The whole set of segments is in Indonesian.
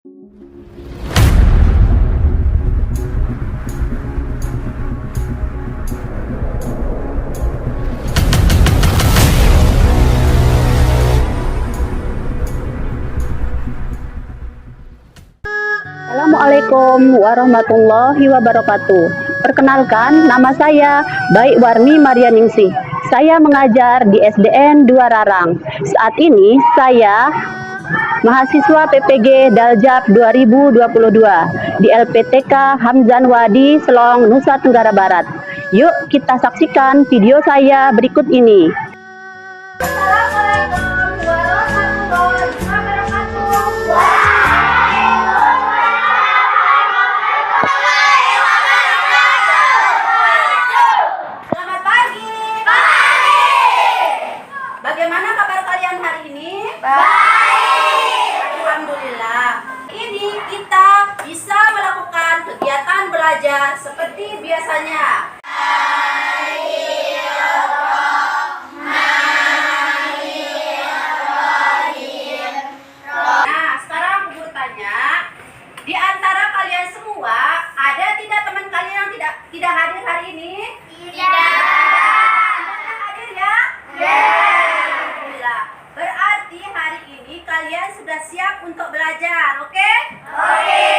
Assalamualaikum warahmatullahi wabarakatuh. Perkenalkan, nama saya Baik Warni Marianingsih. Saya mengajar di SDN 2 Rarang. Saat ini saya mahasiswa PPG Daljab 2022 di LPTK Hamzan Wadi, Selong, Nusa Tenggara Barat. Yuk kita saksikan video saya berikut ini. Bagaimana kabar kalian hari ini? Baik. Alhamdulillah. Ini kita bisa melakukan kegiatan belajar seperti biasanya. Nah, sekarang guru tanya, di antara kalian semua ada tidak teman kalian yang tidak hadir hari ini? Tidak. Semuanya hadir ya? Berarti hari ini kalian sudah siap untuk belajar, oke? Oke.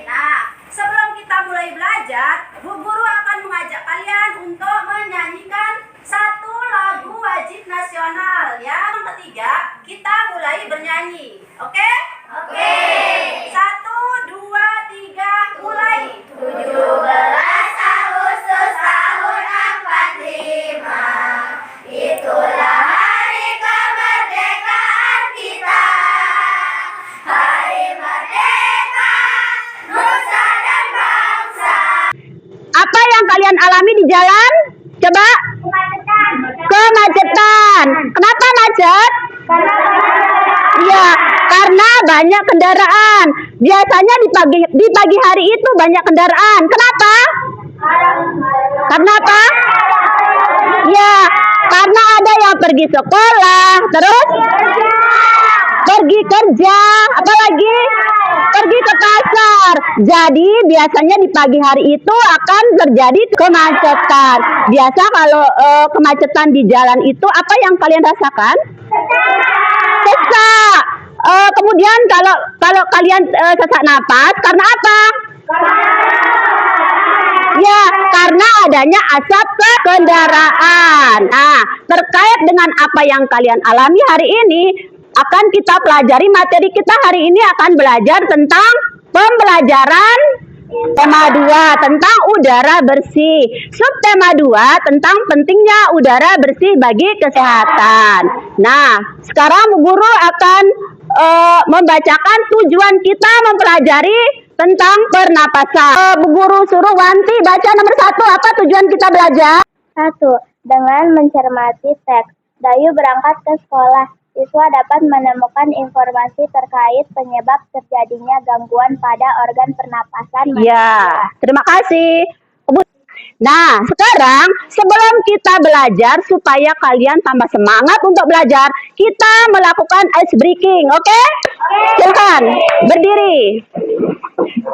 Nah, sebelum kita mulai belajar, Bu Guru akan mengajak kalian untuk menyanyikan satu lagu wajib nasional ya. Yang ketiga, kita mulai bernyanyi, oke? Oke. 1, 2, 3, mulai. 17 Agustus tahun 45, itulah hari kemerdekaan kita. Hari merdeka, nusa dan bangsa. Apa yang kalian alami di jalan? Coba. Kemacetan. Kenapa macet? Iya, karena banyak kendaraan. Biasanya di pagi hari itu banyak kendaraan. Kenapa? Karena apa? Ya, karena ada yang pergi sekolah, terus pergi kerja, apalagi pergi ke pasar. Jadi biasanya di pagi hari itu akan terjadi kemacetan. Biasa kalau kemacetan di jalan itu apa yang kalian rasakan? Sesak. Kemudian kalau kalian sesak napas, karena apa? Ya, karena adanya asap ke kendaraan. Nah, terkait dengan apa yang kalian alami hari ini, akan kita pelajari materi kita hari ini akan belajar tentang pembelajaran tema 2 tentang udara bersih. Subtema 2 tentang pentingnya udara bersih bagi kesehatan. Nah, sekarang Bu Guru akan membacakan tujuan kita mempelajari tentang pernapasan. Bu Guru suruh Wanti baca nomor 1. Apa tujuan kita belajar? 1. Dengan mencermati teks, Dayu berangkat ke sekolah. Siswa dapat menemukan informasi terkait penyebab terjadinya gangguan pada organ pernapasan manusia. Ya, terima kasih. Nah, sekarang sebelum kita belajar supaya kalian tambah semangat untuk belajar, kita melakukan ice breaking, oke? Silakan berdiri.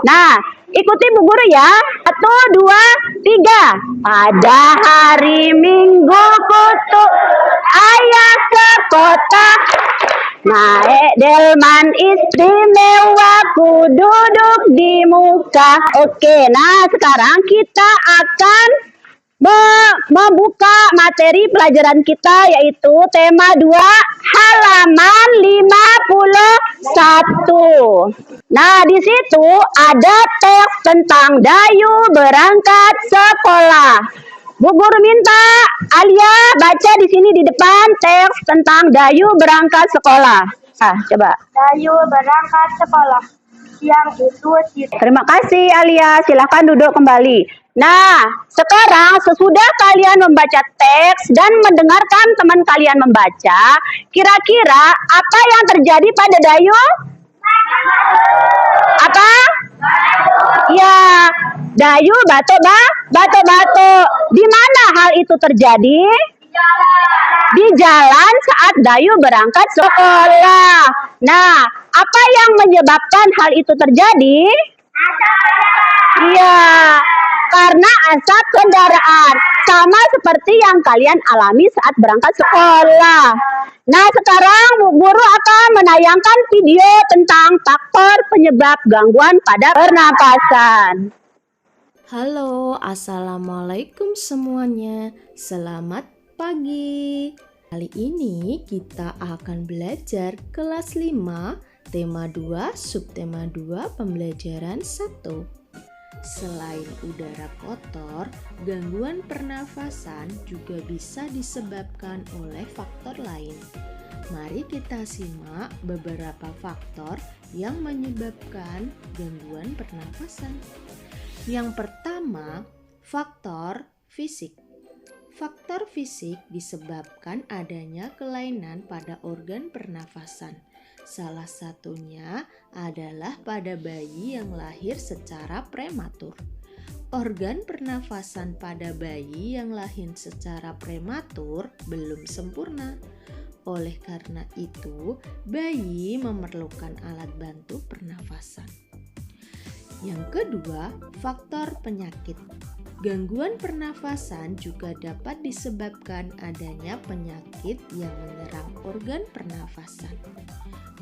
Nah, ikuti Bu Guru ya. 1, 2, 3. Pada hari Minggu kutu ayah ke kota, naik delman istimewa, ku duduk di muka. Oke, nah sekarang kita akan membuka materi pelajaran kita, yaitu tema 2 halaman 51. Nah, di situ ada teks tentang Dayu berangkat sekolah. Bu Guru minta Alia baca di sini di depan teks tentang Dayu berangkat sekolah. Coba. Dayu berangkat sekolah. Siang itu Terima kasih Alia, silahkan duduk kembali. Nah, sekarang sesudah kalian membaca teks dan mendengarkan teman kalian membaca, kira-kira apa yang terjadi pada Dayu? Apa? Ya, Dayu batuk-batuk. Di mana hal itu terjadi? Di jalan saat Dayu berangkat sekolah. Nah, Apa yang menyebabkan hal itu terjadi? Iya, karena asap kendaraan. Sama seperti yang kalian alami saat berangkat sekolah. Nah, sekarang Bu Guru akan menayangkan video tentang faktor penyebab gangguan pada pernapasan. Halo, assalamualaikum semuanya. Selamat pagi. Kali ini kita akan belajar kelas 5, tema 2, subtema 2, pembelajaran 1. Selain udara kotor, gangguan pernafasan juga bisa disebabkan oleh faktor lain. Mari kita simak beberapa faktor yang menyebabkan gangguan pernafasan. Yang pertama, faktor fisik. Faktor fisik disebabkan adanya kelainan pada organ pernafasan. Salah satunya adalah pada bayi yang lahir secara prematur. Organ pernafasan pada bayi yang lahir secara prematur belum sempurna. Oleh karena itu, bayi memerlukan alat bantu pernafasan. Yang kedua, faktor penyakit. Gangguan pernafasan juga dapat disebabkan adanya penyakit yang menyerang organ pernafasan.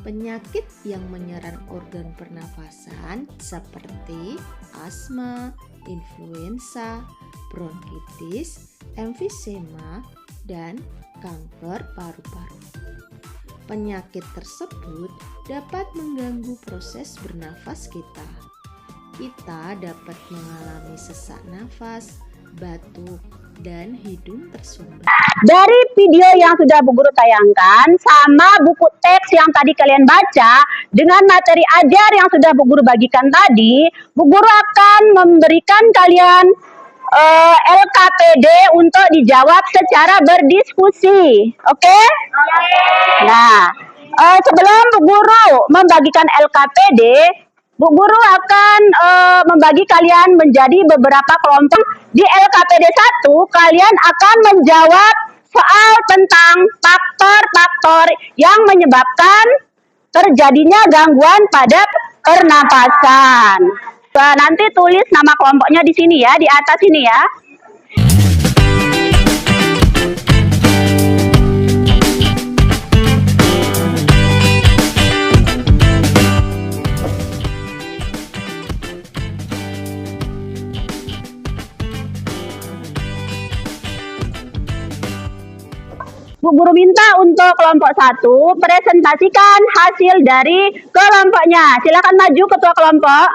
Penyakit yang menyerang organ pernafasan seperti asma, influenza, bronkitis, emfisema, dan kanker paru-paru. Penyakit tersebut dapat mengganggu proses bernafas kita. Kita dapat mengalami sesak nafas, batuk, dan hidung tersumbat. Dari video yang sudah Bu Guru tayangkan sama buku teks yang tadi kalian baca dengan materi ajar yang sudah Bu Guru bagikan tadi, Bu Guru akan memberikan kalian LKPD untuk dijawab secara berdiskusi. Oke? Nah, sebelum Bu Guru membagikan LKPD, Bu Guru akan membagi kalian menjadi beberapa kelompok. Di LKPD 1, kalian akan menjawab soal tentang faktor-faktor yang menyebabkan terjadinya gangguan pada pernapasan. Nah, nanti tulis nama kelompoknya di sini ya, di atas sini ya. Bu Guru minta untuk kelompok 1 presentasikan hasil dari kelompoknya. Silakan maju ketua kelompok.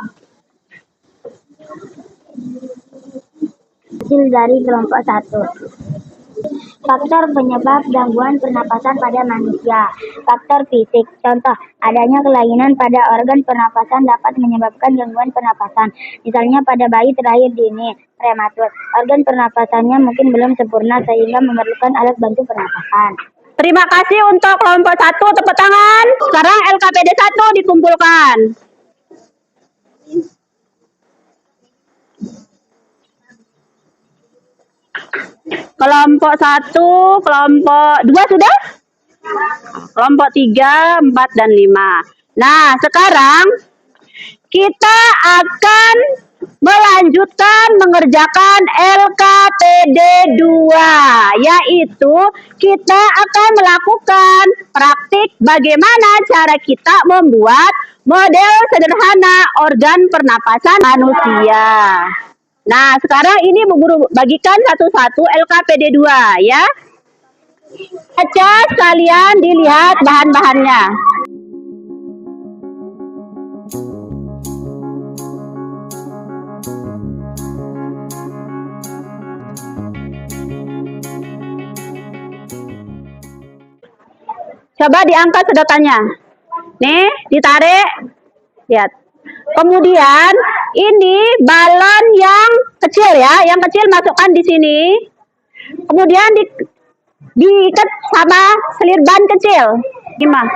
Hasil dari kelompok 1. Faktor penyebab gangguan pernapasan pada manusia. Faktor fisik. Contoh, adanya kelainan pada organ pernapasan dapat menyebabkan gangguan pernapasan. Misalnya pada bayi terlahir dini, prematur. Organ pernapasannya mungkin belum sempurna sehingga memerlukan alat bantu pernapasan. Terima kasih untuk kelompok 1, tepuk tangan. Sekarang LKPD 1 dikumpulkan. Kelompok 1, kelompok 2 sudah? Kelompok 3, 4, dan 5. Nah, sekarang kita akan melanjutkan mengerjakan LKPD 2, yaitu kita akan melakukan praktik bagaimana cara kita membuat model sederhana organ pernapasan manusia. Nah, sekarang ini Bu Guru bagikan satu-satu LKPD 2 ya. Baca sekalian, dilihat bahan-bahannya. Coba diangkat sedotannya. Nih, ditarik. Lihat. Kemudian ini balon yang kecil ya, yang kecil masukkan di sini. Kemudian diikat sama selir ban kecil. Gimana?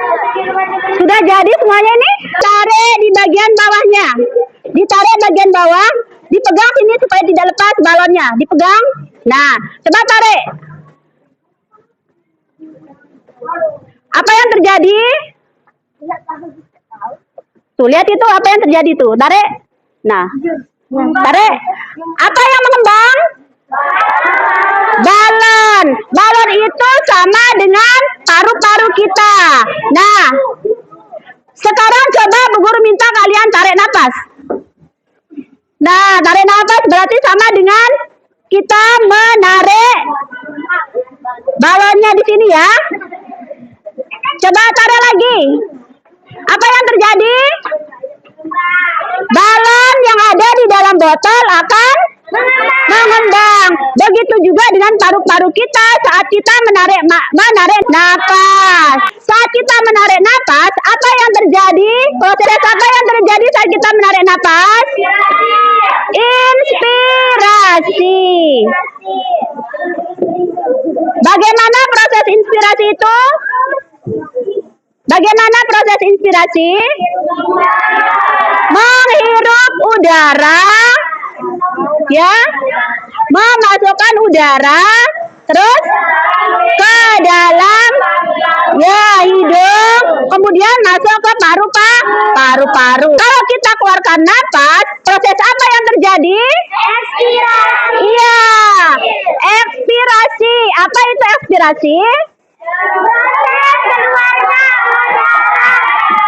Sudah jadi semuanya ini? Tarik di bagian bawahnya. Ditarik bagian bawah, dipegang sini supaya tidak lepas balonnya. Dipegang. Nah, coba tarik. Apa yang terjadi? Tuh, lihat itu apa yang terjadi tuh. Tarik. Nah, tarik. Apa yang mengembang? Balon. Balon itu sama dengan paru-paru kita. Nah, sekarang coba Bu Guru minta kalian tarik nafas. Nah, tarik nafas berarti sama dengan kita menarik balonnya di sini ya. Coba tarik lagi. Apa yang terjadi? Balon yang ada di dalam botol akan mengembang. Begitu juga dengan paru-paru kita saat kita menarik nafas. Saat kita menarik nafas, apa yang terjadi? Proses apa yang terjadi saat kita menarik nafas? Inspirasi. Bagaimana proses inspirasi itu? Bagaimana proses inspirasi? Menghirup udara, ya, memasukkan udara, terus ke dalam ya hidung, kemudian masuk ke paru-paru. Kalau kita keluarkan napas, proses apa yang terjadi? Ekspirasi. Iya, ekspirasi. Apa itu ekspirasi? Proses keluarnya udara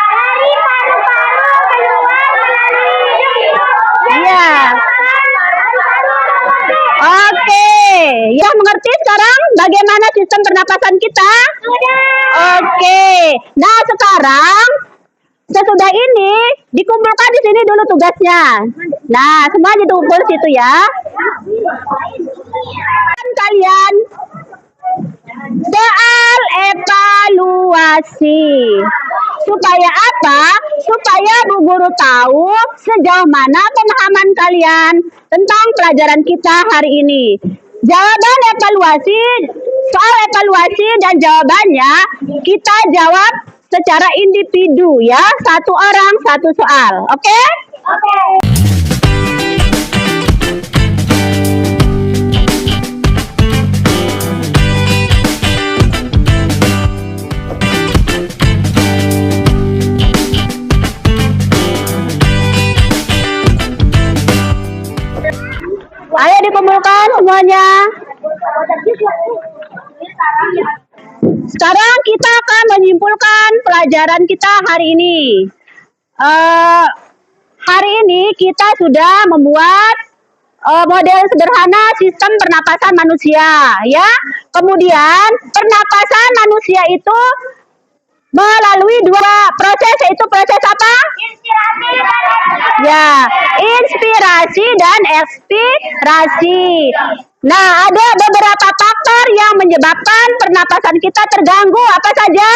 dari paru-paru keluar melalui hidung. Iya. Oke, ya mengerti sekarang bagaimana sistem pernapasan kita? Oke, nah sekarang sesudah ini dikumpulkan di sini dulu tugasnya. Nah, semua dikumpul di situ ya. Kalian soal evaluasi. Supaya apa? Supaya Bu Guru tahu sejauh mana pemahaman kalian tentang pelajaran kita hari ini. Jawaban evaluasi, soal evaluasi dan jawabannya kita jawab secara individu ya. Satu orang, satu soal. Oke? Oke. Ayo dikumpulkan semuanya. Sekarang kita akan menyimpulkan pelajaran kita hari ini. Hari ini kita sudah membuat model sederhana sistem pernapasan manusia, ya. Kemudian pernapasan manusia itu melalui dua proses, yaitu proses apa? Inspirasi dan Ya, inspirasi dan ekspirasi. Nah, ada beberapa faktor yang menyebabkan pernapasan kita terganggu. Apa saja?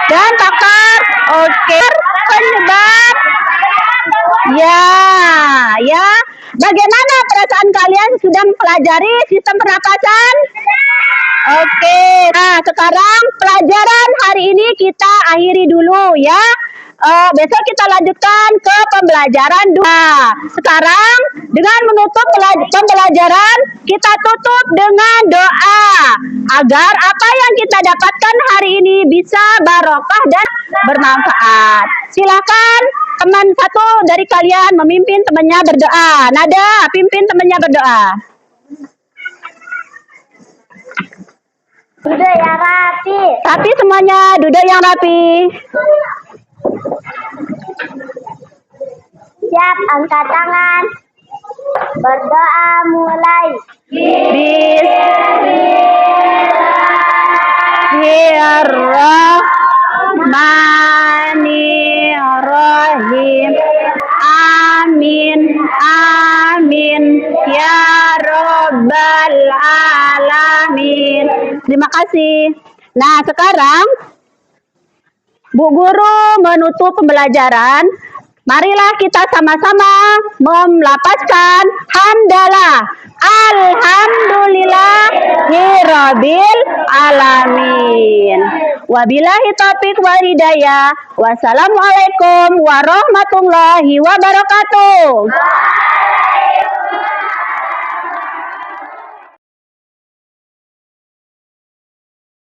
Dan faktor penyebab. Ya. Bagaimana perasaan kalian sudah mempelajari sistem pernapasan? Oke, nah sekarang pelajaran hari ini kita akhiri dulu ya. Besok kita lanjutkan ke pembelajaran 2. Sekarang dengan menutup pembelajaran, kita tutup dengan doa agar apa yang kita dapatkan hari ini bisa barokah dan bermanfaat. Silakan teman satu dari kalian memimpin temannya berdoa. Nada, pimpin temannya berdoa. duduk yang rapi. Tapi semuanya duduk yang rapi. Siap, angkat tangan. Berdoa mulai. Bismillahirrahmanirrahim. Amin. Amin. Ya Rabbal Alamin. Terima kasih. Nah, sekarang Bu Guru menutup pembelajaran. Marilah kita sama-sama melapaskan hamdalah. Alhamdulillahirabbil alamin. Wabillahi taufiq wal hidayah. Wassalamualaikum warahmatullahi wabarakatuh.